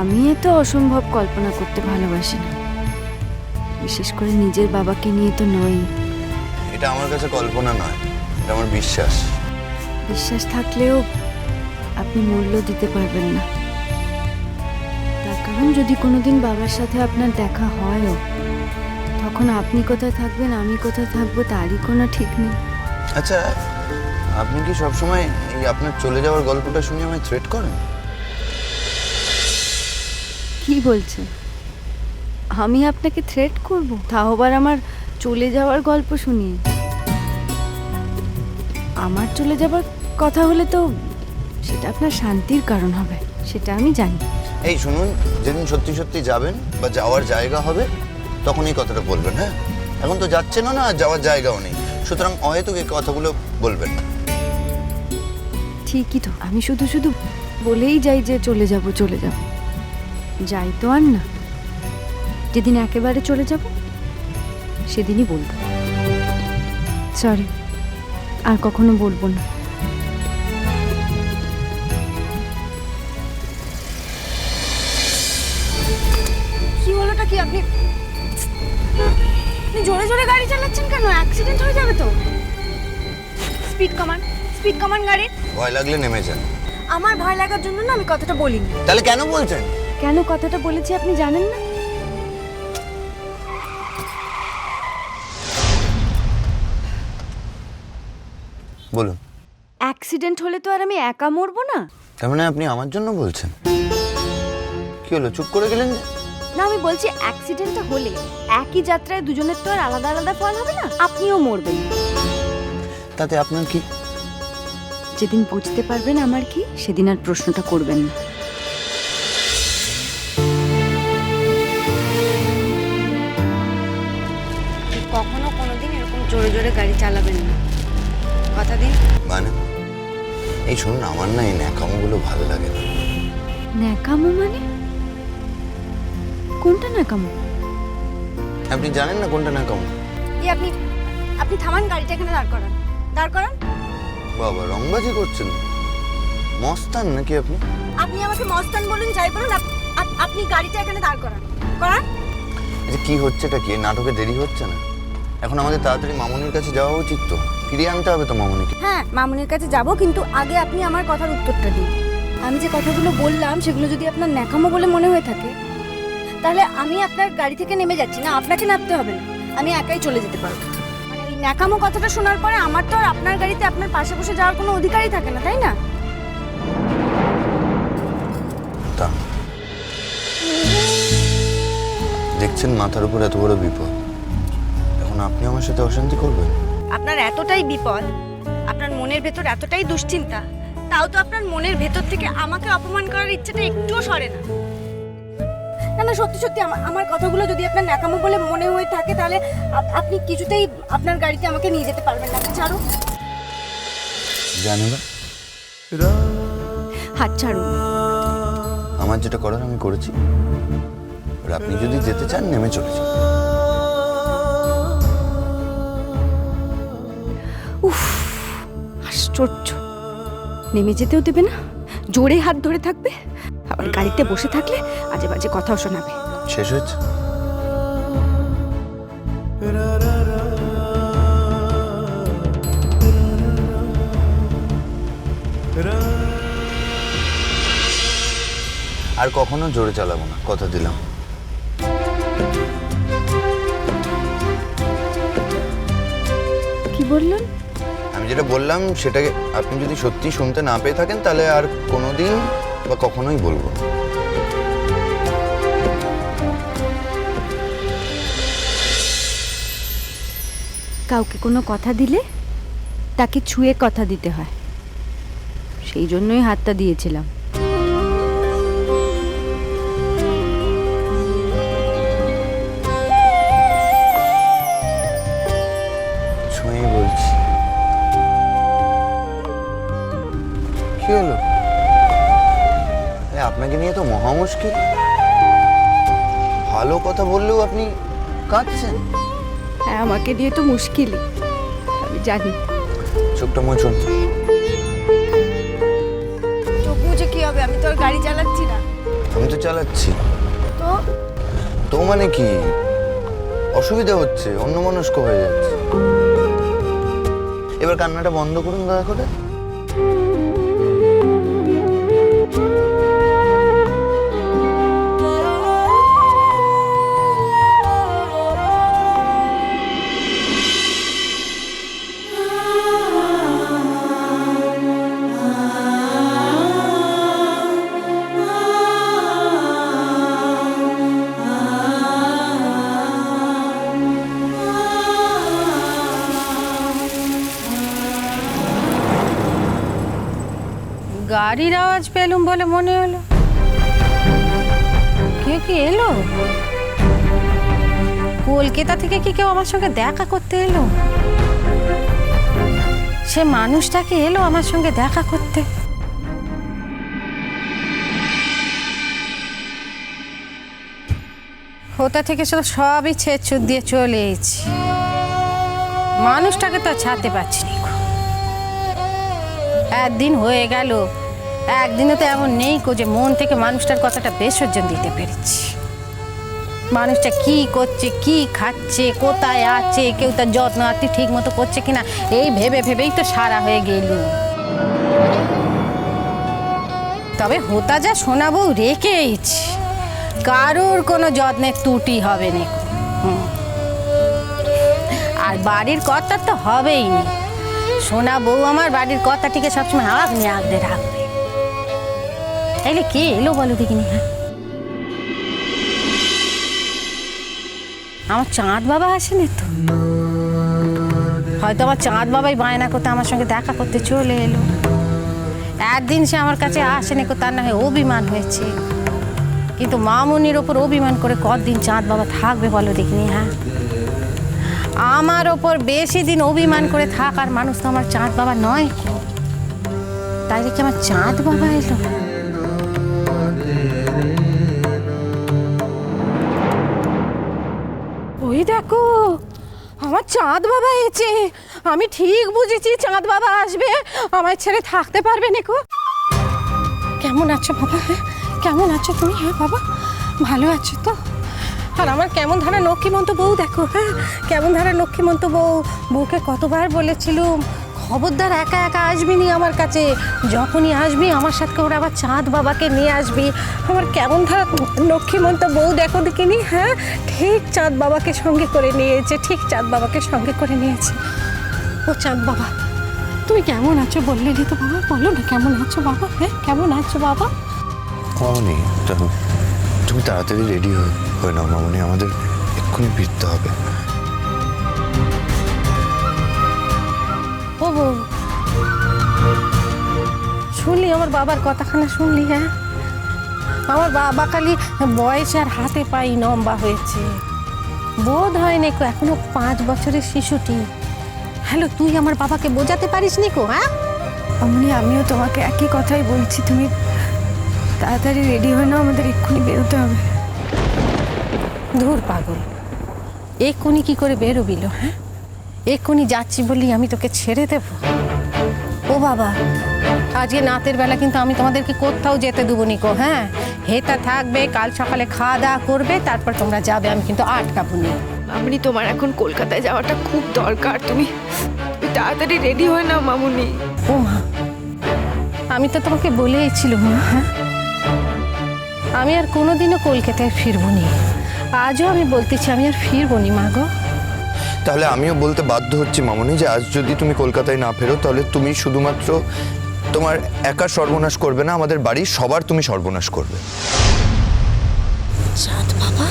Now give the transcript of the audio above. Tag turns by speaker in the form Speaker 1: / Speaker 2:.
Speaker 1: আমি এত অসম্ভব কল্পনা করতে ভালোবাসি না, বিশেষ করে নিজের বাবাকে নিয়ে তো নয়।
Speaker 2: এটা আমার কাছে কল্পনা নয়, এটা আমার বিশ্বাস।
Speaker 1: বিশ্বাস থাকলেও আপনি মূল্য দিতে পারবেন না। তার কারণ যদি কোনোদিন বাবার সাথে আপনার দেখা হয়ও, তখন আপনি কোথায় থাকবেন আমি কোথায় থাকবো তারই কোনো ঠিক নেই।
Speaker 2: আচ্ছা, আপনি কি সবসময় এই আপনার চলে যাওয়ার গল্পটা শুনে আমায় থ্রেট করেন?
Speaker 1: কি বলছেন? আমি আপনাকে থ্রেট করব? তাও আবার আমার চলে যাওয়ার গল্প শুনিয়ে? আমার চলে যাবার কথা হলে তো সেটা আপনার শান্তির কারণ হবে, সেটা আমি জানি।
Speaker 2: এই শুনুন, যেদিন সত্যি সত্যি যাবেন বা যাওয়ার জায়গা হবে তখন এই কথাটা বলবেন। হ্যাঁ, এখন তো যাচ্ছেনও না আর যাওয়ার জায়গাও নেই, সুতরাং অহেতুক এই কথাগুলো বলবেন না।
Speaker 1: ঠিকই তো, আমি শুধু শুধু বলেই যাই যে চলে যাব চলে যাব, যাই তো আর না। যেদিন একেবারে চলে যাব সেদিনই বলবো। সরি, আর কখনো বলবো না।
Speaker 3: কি হলোটা কি? আপনি জোরে জোরে গাড়ি চালাচ্ছেন কেন? অ্যাক্সিডেন্ট হয়ে যাবে তো। স্পিড কমান গাড়ির।
Speaker 2: ভয় লাগলে নেমে যান।
Speaker 3: আমার ভয় লাগার জন্য না আমি কথাটা বলিনি।
Speaker 2: তাহলে কেন বলছেন?
Speaker 1: কেন কথাটা বলেছি আপনি জানেন না?
Speaker 2: বলুন।
Speaker 1: অ্যাক্সিডেন্ট হলে তো আর আমি একা মরবো না।
Speaker 2: তার মানে আপনি আমার জন্য বলছেন? কি হলো, চুপ করে গেলেন?
Speaker 1: না, আমি বলছি অ্যাক্সিডেন্টটা হলে একই যাত্রায় দুজনের তো আর আলাদা আলাদা ফল হবে না, আপনিও মরবেন।
Speaker 2: তাতে আপনার কি?
Speaker 1: যেদিন বুঝতে পারবেন আমার কি, সেদিন আর প্রশ্নটা করবেন না। কখনো কোনোদিন এরকম জোরে জোরে গাড়ি চালাবেন না, কথা দিন।
Speaker 2: মানে এই শুনুন, আমার না এই ন্যাকামোগুলো ভালো লাগে না।
Speaker 1: ন্যাকামো মানে? কোনটা ন্যাকামো?
Speaker 2: আপনি জানেন না কোনটা ন্যাকামো?
Speaker 3: এই আপনি থামান গাড়িটা, এখানে দাঁড় করান।
Speaker 2: বাবা, রংবাজি করছেন? মস্তান নাকি আপনি?
Speaker 3: আপনি আমাকে মস্তান বলুন, যাই বলুন, আপনি গাড়িটা এখানে দাঁড় করান।
Speaker 2: আচ্ছা, কি হচ্ছেটা কি? নাটকে দেরি হচ্ছে না? এখন আমাদের তাড়াতাড়ি মামুনির কাছে যাওয়া উচিত তো, ফিরিয়ে আনতে হবে তো মামুনিকে।
Speaker 3: হ্যাঁ, মামুনির কাছে যাব, কিন্তু আগে আপনি আমার কথার উত্তরটা দিন। আমি যে কথাগুলো বললাম সেগুলো যদি আপনার ন্যাকামো বলে মনে হয়ে থাকে, তাহলে আমি আপনার গাড়ি থেকে নেমে যাচ্ছি না, আপনাকে নামতে হবে না, আমি একাই চলে যেতে পারবো। মানে এই ন্যাকামো কথাটা শোনার পরে আমার তো আর আপনার গাড়িতে আপনার পাশে বসে যাওয়ার কোনো অধিকারই থাকে না, তাই না?
Speaker 2: তা দেখছেন মাথার উপর এত বড় বিপদ, এখন আপনি আমার সাথে অশান্তি করবেন?
Speaker 3: আপনার এতটাই বিপদ, আপনার মনের ভেতর এতটাই দুশ্চিন্তা, তাও তো আপনার মনের ভেতর থেকে আমাকে অপমান করার ইচ্ছেটা একটুও সরে না। না, সত্যি সত্যি আমার কথাগুলো যদি আপনার ন্যাকামো বলে মনে হয়ে থাকে, তাহলে আপনি কিছুতেই আপনার গাড়িতে আমাকে নিয়ে যেতে পারবেন না। ছাড়ুন।
Speaker 2: জানি না,
Speaker 1: হাত ছাড়ুন।
Speaker 2: আমার যেটা করার আমি করেছি, আর আপনি যদি যেতে চান নেমে চলে যান।
Speaker 1: উফ, আশ্চর্য! নেমে যেতেও দেবে না, জোরে হাত ধরে থাকবে, আবার গাড়িতে বসে থাকলে আজে বাজে কথাও শোনাবে।
Speaker 2: শেষ হয়েছে? আর কখনো জোরে চালাবো না, কথা দিলাম।
Speaker 1: কি বললেন?
Speaker 2: আমি যেটা বললাম সেটাকে আপনি যদি সত্যি শুনতে না পেয়ে থাকেন, তাহলে আর কোনোদিন বা কখনোই বলবো।
Speaker 1: কাউকে কোনো কথা দিলে তাকে ছুঁয়ে কথা দিতে হয়, সেই জন্যই হাতটা দিয়েছিলাম।
Speaker 2: ছুঁয়ে বলছি। কি হলো? আপনাকে নিয়ে তো মহা মুশকিল। ভালো কথা বললেও আপনি কাঁদছেন।
Speaker 1: হ্যাঁ, আমাকে দিয়ে তো মুশকিলই, আমি জানি।
Speaker 2: চোখটা মুছুন।
Speaker 3: চোখ মুছে কি হবে? আমি তো আর গাড়ি চালাচ্ছি না।
Speaker 2: আমি তো চালাচ্ছি।
Speaker 3: তো
Speaker 2: তো মানে কি, অসুবিধা হচ্ছে, অন্যমনস্ক হয়ে যাচ্ছে। এবার কান্নাটা বন্ধ করুন দয়া করে।
Speaker 4: গাড়ির আওয়াজ পেলুম বলে মনে হলো কেউ কি এলো। কলকাতা থেকে কি কেউ আমার সঙ্গে দেখা করতে এলো? সে মানুষটাকে এলো আমার সঙ্গে দেখা করতে। কোথা থেকে শুধু সবই ছেদ দিয়ে চলে এসেছি। মানুষটাকে তো ছাড়তে পারছি না। একদিন হয়ে গেল, একদিনও তো এমন নেই যে মন থেকে মানুষটার কথাটা বিসর্জন দিতে পেরেছি। মানুষটা কি করছে, কি খাচ্ছে, কোথায় আছে, কেউ তার যত্ন আত্মি ঠিক মতো করছে কিনা, এই ভেবে ভেবেই তো সারা হয়ে গেল। তবে হোতা যা শোনাবো রেখেইছি, কারোর কোনো যত্নের ত্রুটি হবে না। আর বাড়ির কথা তো হবেই না। সোনা বউ আমার বাড়ির কথাটিকে সবসময় আগলে আগলে রাখবে। তাইলে কে এলো বলো দেখিনি? হ্যাঁ, আমার চাঁদ বাবা আসেনি তো। হয়তো আমার চাঁদ বাবাই বায়না করতে আমার সঙ্গে দেখা করতে চলে এলো। একদিন সে আমার কাছে আসেনি, তার না হয় অভিমান হয়েছে। কিন্তু মামুনির ওপর অভিমান করে কতদিন চাঁদ বাবা থাকবে বলো দেখিনি? হ্যাঁ, আমার ওপর বেশি দিন অভিমান করে থাকার মানুষ তো আমার চাঁদ বাবা নয়। তাইলে কি আমার চাঁদ বাবা এলো? ওই দেখো, আমার চাঁদ বাবা এসেছে। আমি ঠিক বুঝেছি চাঁদ বাবা আসবে, আমায় ছেড়ে থাকতে পারবে না। কেমন আছো বাবা? হ্যাঁ, কেমন আছো তুমি? হ্যাঁ বাবা, ভালো আছো তো? আর আমার কেমন ধারা লক্ষ্মীমন্ত বউ দেখো। হ্যাঁ, কেমন ধারা লক্ষ্মীমন্ত বউ। বউকে কতবার বলেছিলুম খবরদার একা একা আসবি নি আমার কাছে, যখনই আসবি আমার সাথে ওরা আবার চাঁদ বাবাকে নিয়ে আসবি। আমার কেমন ধারা লক্ষ্মীমন্ত বউ দেখো দেখিনি। হ্যাঁ, ঠিক চাঁদ বাবাকে সঙ্গে করে নিয়েছে, ঠিক চাঁদ বাবাকে সঙ্গে করে নিয়েছে। ও চাঁদ বাবা, তুমি কেমন আছো বললে নি তো বাবা? বলো না কেমন আছো বাবা? হ্যাঁ, কেমন আছো বাবা?
Speaker 2: মামনি, তুমি তাড়াতাড়ি রেডি হয়ে নাও মামনি, আমাদের এক্ষুনি ফিরতে হবে।
Speaker 4: ও বউ, শুনলি আমার বাবার কথাখানা? শুনলি? হ্যাঁ, আমার বাবা খালি বয়সে আর হাতে পাই লম্বা হয়েছে, বোধ হয় নাকো এখনো 5 বছরের শিশুটি। হ্যালো, তুই আমার বাবাকে বোঝাতে পারিস নিকো? হ্যাঁ
Speaker 1: অমনি, আমিও তোমাকে একই কথাই বলছি। তুমি তাড়াতাড়ি রেডি হয়ে নাও, আমাদের এক্ষুনি বেরোতে হবে।
Speaker 4: ধুর পাগল, এক্ষুনি কি করে বেরোবিল? হ্যাঁ, এক্ষুনি যাচ্ছি বলি আমি তোকে ছেড়ে দেব? ও বাবা, আজকে রাতের বেলা কিন্তু আমি তোমাদেরকে কোথাও যেতে দেবো নিকো। হ্যাঁ, হেতা থাকবে, কাল সকালে খাওয়া দাওয়া করবে, তারপর তোমরা যাবে, আমি কিন্তু আটকাবো নি।
Speaker 5: মামুনি, তোমার এখন কলকাতায় যাওয়াটা খুব দরকার। তুমি তাড়াতাড়ি রেডি হয়ে নাও মামুনি।
Speaker 4: ও মা, আমি তো তোমাকে বলেইছিলাম মা। হ্যাঁ, আমি আর কোনোদিনও কলকাতায় ফিরবো নি। আজও আমি বলতেছি আমি আর ফিরবো নি মা গো।
Speaker 2: তাহলে আমিও বলতে বাধ্য হচ্ছি মামনি যে আজ যদি তুমি কলকাতায় না ফেরো, তাহলে তুমি শুধুমাত্র তোমার একা সর্বনাশ করবে না, আমাদের বাড়ির সবার তুমি সর্বনাশ করবে।
Speaker 4: চাঁদ বাবা,